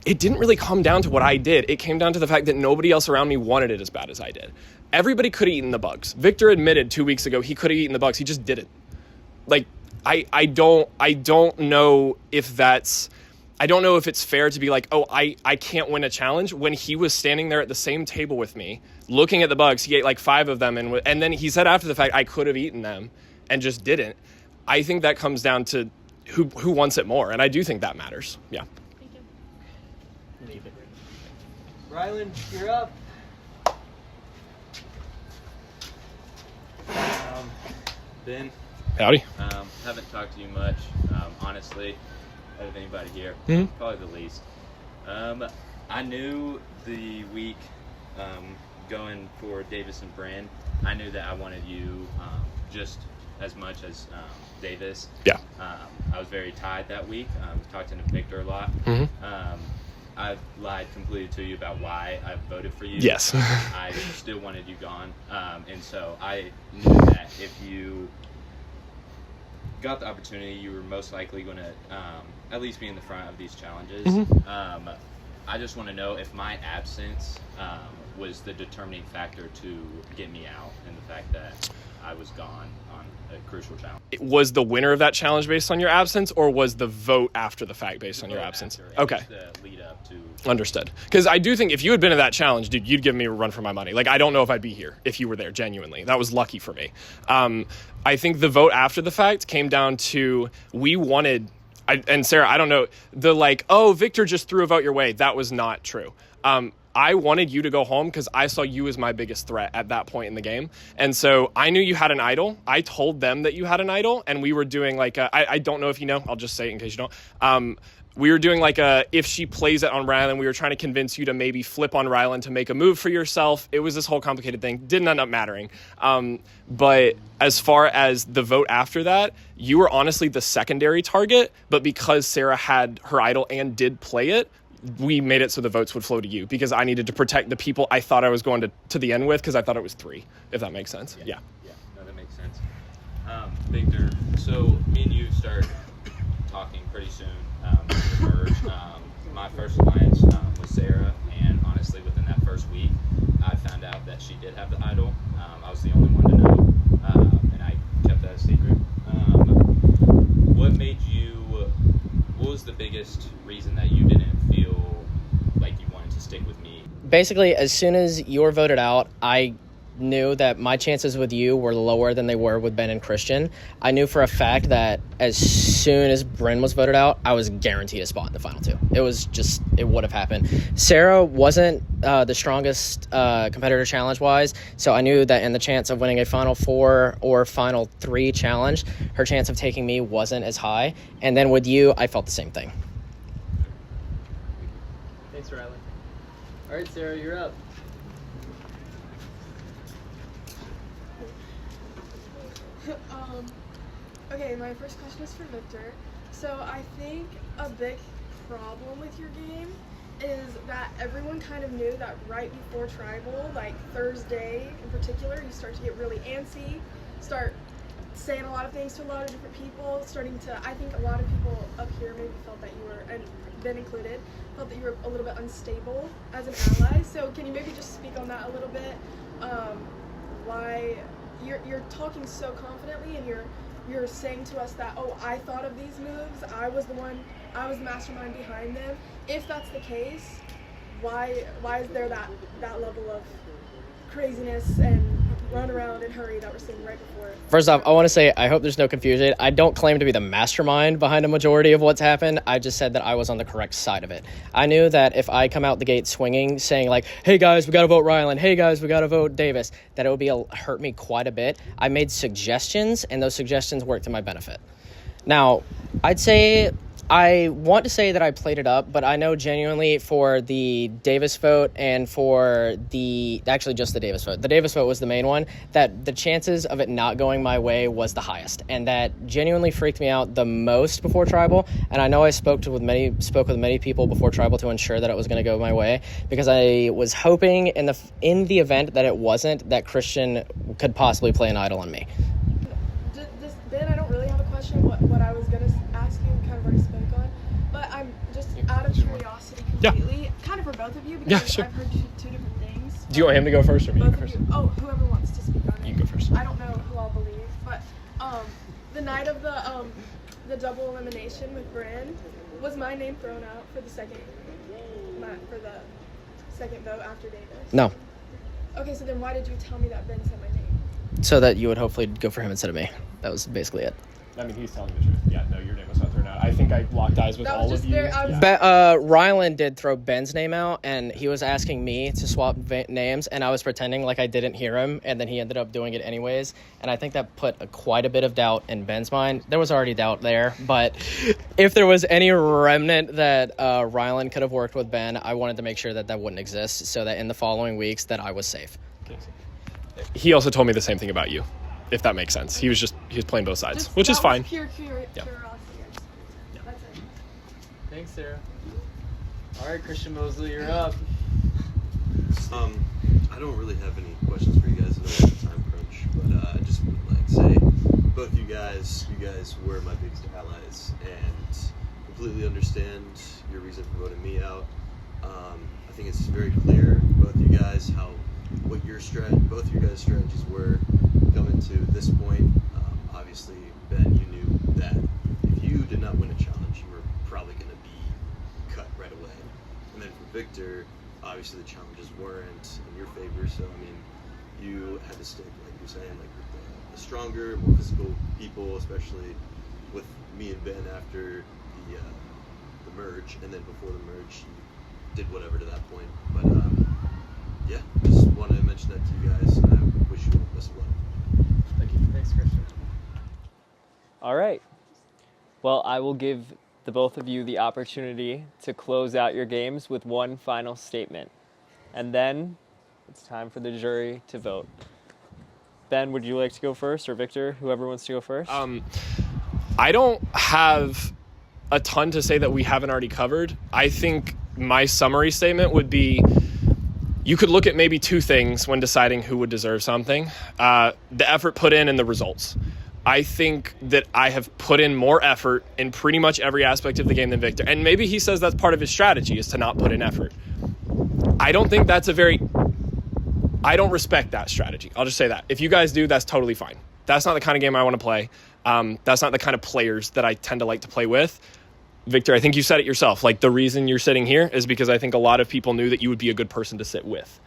it didn't really come down to what I did. It came down to the fact that nobody else around me wanted it as bad as I did. Everybody could have eaten the bugs. Victor admitted 2 weeks ago he could have eaten the bugs. He just didn't. Like, I don't know if it's fair to be like, oh, I can't win a challenge when he was standing there at the same table with me, looking at the bugs. He ate like 5 of them, and then he said after the fact I could have eaten them and just didn't. I think that comes down to who wants it more, and I do think that matters. Yeah. Thank you. Rylan, you're up. Ben, Howdy. haven't talked to you much, honestly, out of anybody here. Mm-hmm. Probably the least. I knew the week going for Davis and Brand, I knew that I wanted you just as much as Davis. Yeah. I was very tied that week. Talked to Victor a lot. Mm-hmm. I lied completely to you about why I voted for you. Yes. I still wanted you gone. And so I knew that if you got the opportunity, you were most likely going to at least be in the front of these challenges. Mm-hmm. I just want to know if my absence was the determining factor to get me out, and the fact that I was gone on a crucial challenge. Was the winner of that challenge based on your absence, or was the vote after the fact based on your absence? Okay. The lead up to. Understood. Because I do think if you had been in that challenge, dude, you'd give me a run for my money. Like, I don't know if I'd be here if you were there, genuinely. That was lucky for me. I think the vote after the fact came down to we wanted, and Sarah, I don't know, the like, oh, Victor just threw a vote your way. That was not true. I wanted you to go home because I saw you as my biggest threat at that point in the game. And so I knew you had an idol. I told them that you had an idol, and we were doing like I don't know if you know. I'll just say it in case you don't. We were doing like if she plays it on Rylan, we were trying to convince you to maybe flip on Rylan to make a move for yourself. It was this whole complicated thing. Didn't end up mattering. But as far as the vote after that, you were honestly the secondary target. But because Sarah had her idol and did play it, we made it so the votes would flow to you because I needed to protect the people I thought I was going to the end with because I thought it was 3, if that makes sense. Yeah. No, that makes sense. Victor, so me and you start talking pretty soon after the merge. My first alliance was Sarah, and honestly, within that first week, I found out that she did have the idol. I was the only one to know, and I kept that a secret. What was the biggest reason that you didn't feel like you wanted to stick with me? Basically, as soon as you were voted out, I knew that my chances with you were lower than they were with Ben and Christian. I knew for a fact that as soon as Bryn was voted out, I was guaranteed a spot in the final 2. It would have happened. Sarah wasn't the strongest competitor challenge-wise, so I knew that in the chance of winning a final 4 or final 3 challenge, her chance of taking me wasn't as high. And then with you, I felt the same thing. Thanks, Riley. All right, Sarah, you're up. Okay, my first question is for Victor. So I think a big problem with your game is that everyone kind of knew that right before Tribal, like Thursday in particular, you start to get really antsy, start saying a lot of things to a lot of different people, I think a lot of people up here maybe felt that you were, and Ben included, felt that you were a little bit unstable as an ally. So can you maybe just speak on that a little bit? Why you're talking so confidently and you're saying to us that, oh, I thought of these moves, I was the mastermind behind them. If that's the case, why is there that level of craziness and run around and hurry that we're seeing right before? First off, I want to say I hope there's no confusion. I don't claim to be the mastermind behind a majority of what's happened. I just said that I was on the correct side of it. I knew that if I come out the gate swinging, saying like, hey guys, we got to vote Ryland, hey guys, we got to vote Davis, that it would hurt me quite a bit. I made suggestions, and those suggestions worked to my benefit. Now, I want to say that I played it up, but I know genuinely for the Davis vote and for just the Davis vote. The Davis vote was the main one, that the chances of it not going my way was the highest. And that genuinely freaked me out the most before Tribal. And I know I spoke with many people before Tribal to ensure that it was going to go my way, because I was hoping in the event that it wasn't, that Christian could possibly play an idol on me. Ben, I don't really have a question. What I was going to ask you, kind of already spoke on, but I'm just out of curiosity completely, kind of for both of you, because sure. I've heard two different things. Do you want him to go first or me? Both of you. Oh, whoever wants to speak on it. You can go first. I don't know who I'll believe, but the night of the double elimination with Bryn, was my name thrown out for the second vote after Davis? No. Okay, so then why did you tell me that Ben said my name? So that you would hopefully go for him instead of me. That was basically it. I mean, he's telling the truth. Yeah, no, your name was not thrown out. I think I locked eyes with all of you. Ryland did throw Ben's name out, and he was asking me to swap names, and I was pretending like I didn't hear him, and then he ended up doing it anyways. And I think that put quite a bit of doubt in Ben's mind. There was already doubt there, but if there was any remnant that Ryland could have worked with Ben, I wanted to make sure that wouldn't exist, so that in the following weeks that I was safe. He also told me the same thing about you, if that makes sense. He was playing both sides, which is fine. Pure curiosity. That's it. Thanks, Sarah. All right, Christian Mosley, you're up. I don't really have any questions for you guys. I know we have a time crunch, but I just would like to say, both you guys were my biggest allies, and completely understand your reason for voting me out. I think it's very clear, both you guys, both of your guys' strategies were coming to this point. Obviously, Ben, you knew that if you did not win a challenge, you were probably going to be cut right away. And then for Victor, obviously the challenges weren't in your favor, so I mean, you had to stick, like you're saying, like with the stronger, more physical people, especially with me and Ben after the merge, and then before the merge, you did whatever to that point. But yeah, just wanted to mention that to you guys, and I wish you all the best of luck. Thank you. Thanks, Christian. All right. Well, I will give the both of you the opportunity to close out your games with one final statement. And then it's time for the jury to vote. Ben, would you like to go first, or Victor, whoever wants to go first? I don't have a ton to say that we haven't already covered. I think my summary statement would be, you could look at maybe two things when deciding who would deserve something. The effort put in and the results. I think that I have put in more effort in pretty much every aspect of the game than Victor. And maybe he says that's part of his strategy, is to not put in effort. I don't think that's I don't respect that strategy. I'll just say that. If you guys do, that's totally fine. That's not the kind of game I want to play. That's not the kind of players that I tend to like to play with. Victor, I think you said it yourself. Like, the reason you're sitting here is because I think a lot of people knew that you would be a good person to sit with.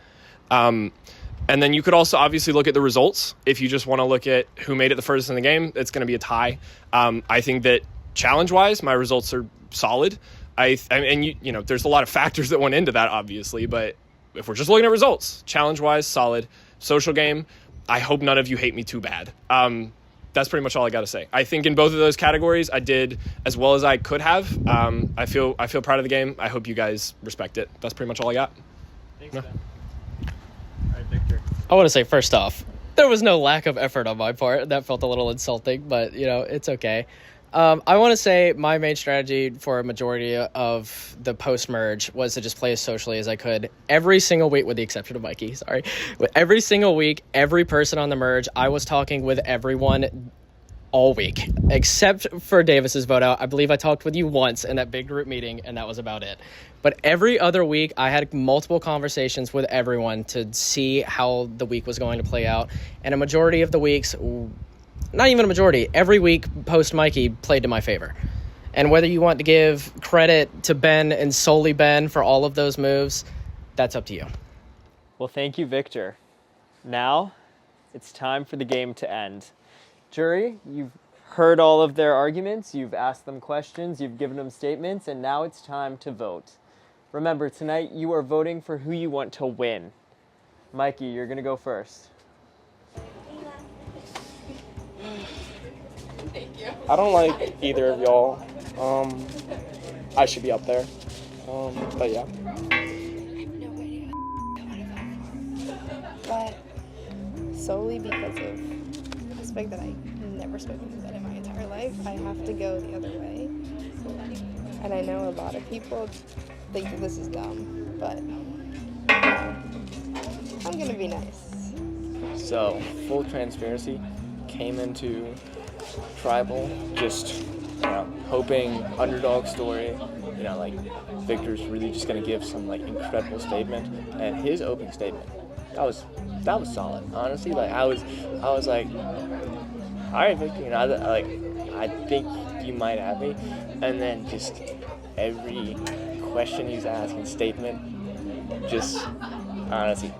And then you could also obviously look at the results. If you just want to look at who made it the furthest in the game, it's going to be a tie. I think that challenge-wise, my results are solid. You know, there's a lot of factors that went into that, obviously, but if we're just looking at results, challenge-wise, solid. Social game, I hope none of you hate me too bad. That's pretty much all I got to say. I think in both of those categories, I did as well as I could have. I feel proud of the game. I hope you guys respect it. That's pretty much all I got. Thanks, No. Ben. All right, Victor. I want to say, first off, there was no lack of effort on my part. That felt a little insulting, but, you know, it's okay. I want to say my main strategy for a majority of the post-merge was to just play as socially as I could every single week, with the exception of Mikey, sorry. Every single week, every person on the merge, I was talking with everyone all week, except for Davis's vote out. I believe I talked with you once in that big group meeting, and that was about it. But every other week, I had multiple conversations with everyone to see how the week was going to play out. And a majority of the weeks, not even a majority, every week post Mikey played to my favor. And whether you want to give credit to Ben and solely Ben for all of those moves, that's up to you. Well, thank you, Victor. Now, it's time for the game to end. Jury, you've heard all of their arguments, you've asked them questions, you've given them statements, and now it's time to vote. Remember, tonight you are voting for who you want to win. Mikey, you're going to go first. I don't like either of y'all. I should be up there. But yeah. But solely because of the fact that I never spoken to that in my entire life, I have to go the other way. And I know a lot of people think that this is dumb, but I'm gonna be nice. So, full transparency, came into Tribal just, hoping underdog story, like Victor's really just gonna give some like incredible statement, and his opening statement, that was solid. Honestly, like I was like, all right, Victor, I think you might have me, and then just every question he's asking, statement, just honestly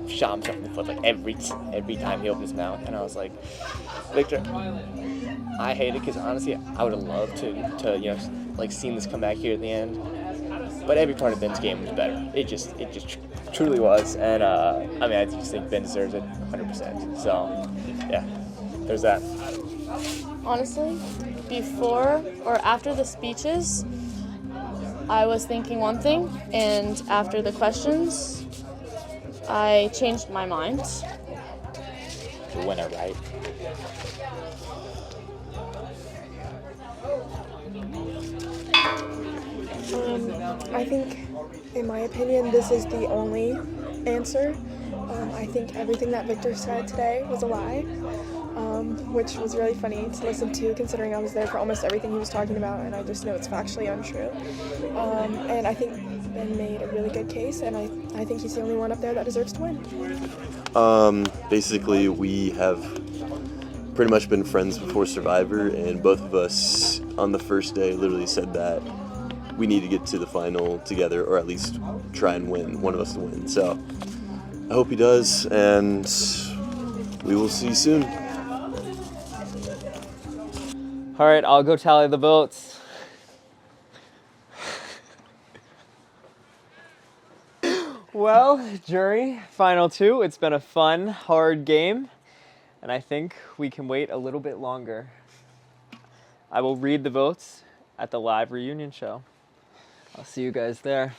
shot himself in the foot like every time he opened his mouth, and I was like, Victor, I hate it because honestly I would have loved to seen this come back here at the end, but every part of Ben's game was better. It just truly was, and I just think Ben deserves it 100%. So yeah, there's that. Honestly, before or after the speeches, I was thinking one thing, and after the questions, I changed my mind. The winner, right? I think, in my opinion, this is the only answer. I think everything that Victor said today was a lie, which was really funny to listen to, considering I was there for almost everything he was talking about, and I just know it's factually untrue. And I think Ben made a really good case, and I think he's the only one up there that deserves to win. Basically, we have pretty much been friends before Survivor, and both of us on the first day literally said that we need to get to the final together, or at least try and win, one of us to win. So I hope he does, and we will see you soon. All right, I'll go tally the votes. Well, jury, final two. It's been a fun, hard game, and I think we can wait a little bit longer. I will read the votes at the live reunion show. I'll see you guys there.